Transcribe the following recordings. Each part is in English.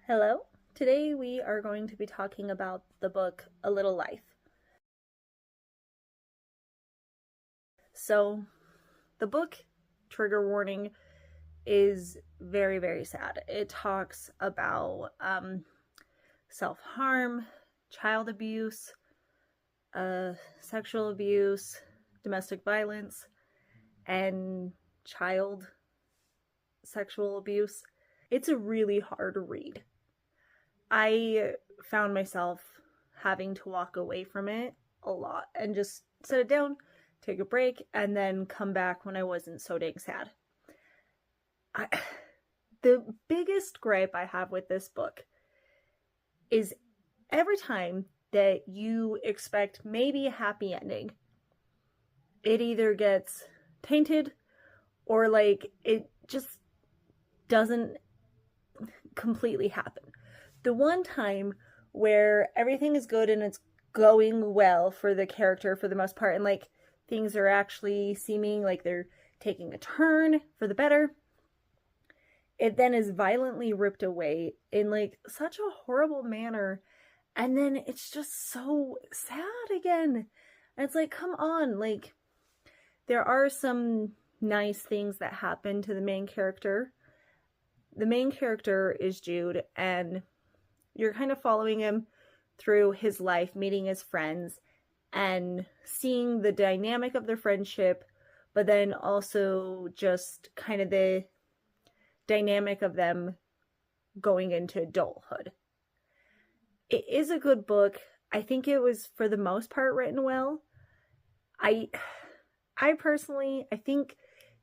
Hello. Today we are going to be talking about the book A Little Life. So, the book, trigger warning, is very, very sad. It talks about self harm, child abuse, sexual abuse, domestic violence, and child sexual abuse. It's a really hard read. I found myself having to walk away from it a lot and just set it down, take a break, and then come back when I wasn't so dang sad. The biggest gripe I have with this book is every time that you expect maybe a happy ending, it either gets tainted or it just doesn't completely happen. The one time where everything is good and it's going well for the character for the most part, and things are actually seeming like they're taking a turn for the better, it then is violently ripped away in such a horrible manner, and then it's just so sad again. And it's come on, there are some nice things that happen to the main character. The main character is Jude, and you're kind of following him through his life, meeting his friends and seeing the dynamic of their friendship, but then also just kind of the dynamic of them going into adulthood. It is a good book. I think it was, for the most part, written well. I personally, I think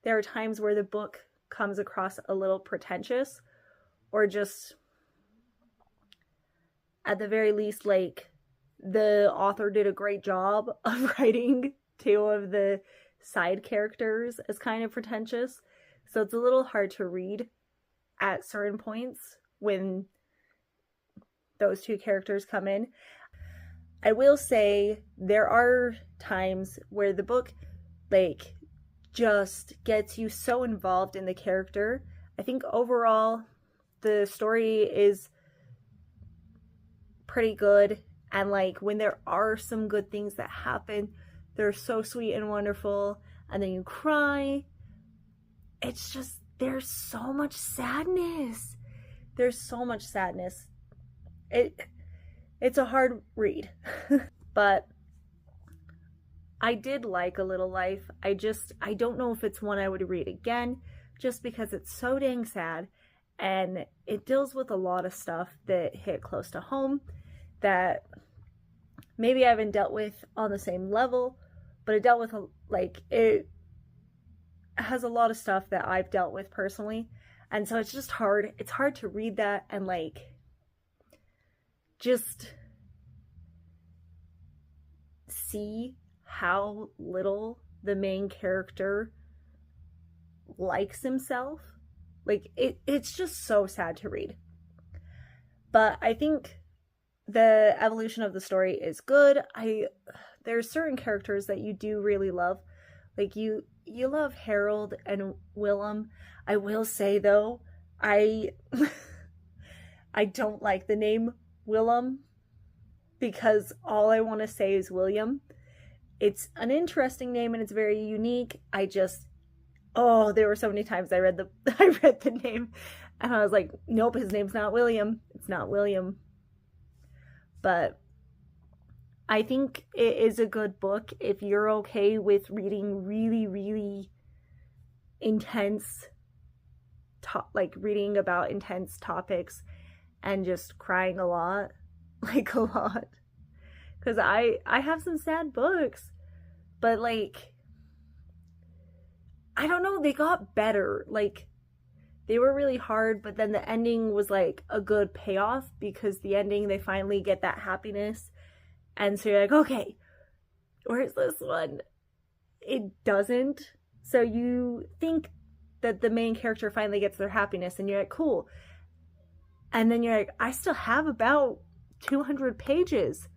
there are times where the book comes across a little pretentious, or just at the very least, the author did a great job of writing two of the side characters as kind of pretentious. So it's a little hard to read at certain points when those two characters come in. I will say there are times where the book just gets you so involved in the character. I think overall the story is pretty good, and when there are some good things that happen, they're so sweet and wonderful, and then you cry. It's just, there's so much sadness. It's a hard read. But I did like A Little Life. I don't know if it's one I would read again, just because it's so dang sad, and it deals with a lot of stuff that hit close to home that maybe I haven't dealt with on the same level, but it dealt with it has a lot of stuff that I've dealt with personally, and so it's just hard. It's hard to read that and just see how little the main character likes himself. It's just so sad to read. But I think the evolution of the story is good. There's certain characters that you do really love. You love Harold and Willem. I will say though, I don't like the name Willem, because all I want to say is William. It's an interesting name and it's very unique. There were so many times I read the name and I was like, nope, his name's not William. It's not William. But I think it is a good book if you're okay with reading really, really intense, reading about intense topics and just crying a lot, a lot. Because I have some sad books, but I don't know, they got better. They were really hard, but then the ending was a good payoff, because the ending, they finally get that happiness. And so you're okay, where's this one? It doesn't. So you think that the main character finally gets their happiness, and you're cool. And then you're I still have about 200 pages.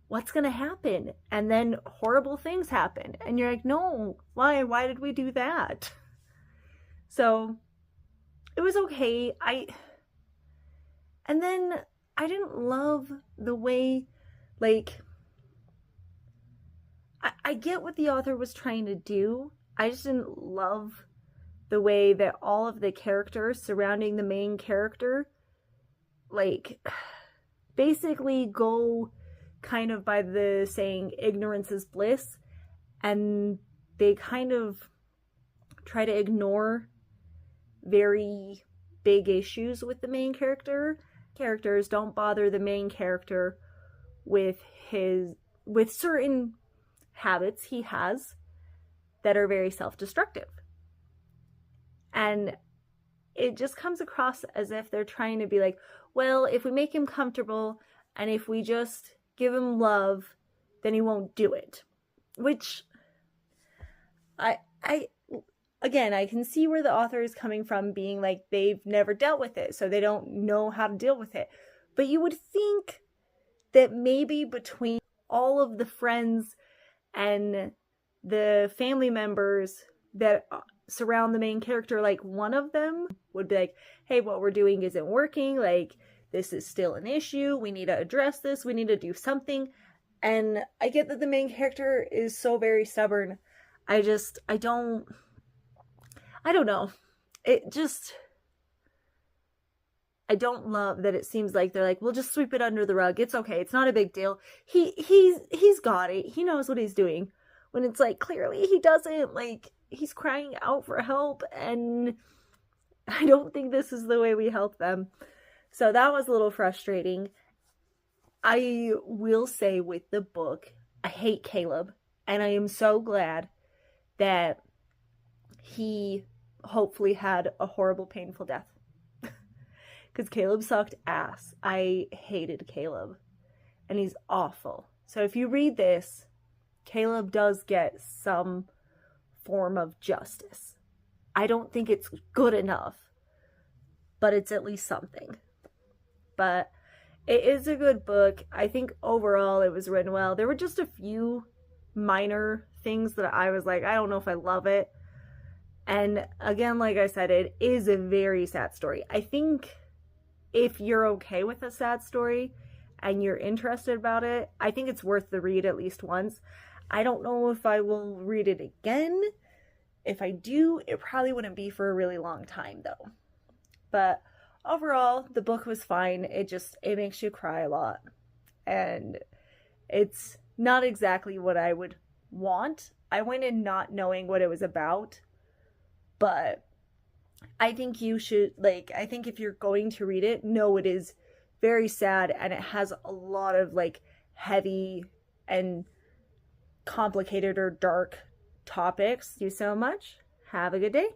What's gonna happen? And then horrible things happen. And you're no, why? Why did we do that? So it was okay. And then I didn't love the way, like, I get what the author was trying to do. I just didn't love the way that all of the characters surrounding the main character, like, basically go kind of by the saying ignorance is bliss, and they kind of try to ignore very big issues with the main character. Characters don't bother the main character with certain habits he has that are very self-destructive. And it just comes across as if they're trying to be like, well, if we make him comfortable and if we just give him love, then he won't do it. Which again, I can see where the author is coming from, being like they've never dealt with it, so they don't know how to deal with it. But you would think that maybe between all of the friends and the family members that surround the main character, like one of them would be like, hey, what we're doing isn't working, like this is still an issue, we need to address this, we need to do something. And I get that the main character is so very stubborn. I don't know. I don't love that it seems like they're like, we'll just sweep it under the rug. It's okay. It's not a big deal. He's got it. He knows what he's doing. When it's like, clearly he doesn't. Like, he's crying out for help, and I don't think this is the way we help them. So that was a little frustrating. I will say with the book, I hate Caleb, and I am so glad that he hopefully had a horrible, painful death. Because Caleb sucked ass. I hated Caleb. And he's awful. So if you read this, Caleb does get some form of justice. I don't think it's good enough, but it's at least something. But it is a good book. I think overall it was written well. There were just a few minor things that I was like, I don't know if I love it. And again, like I said, it is a very sad story. I think if you're okay with a sad story and you're interested about it, I think it's worth the read at least once. I don't know if I will read it again. If I do, it probably wouldn't be for a really long time though. But overall, the book was fine. It makes you cry a lot. And it's not exactly what I would want. I went in not knowing what it was about. But I think you should, I think if you're going to read it, know it is very sad and it has a lot of, heavy and complicated or dark topics. Thank you so much. Have a good day.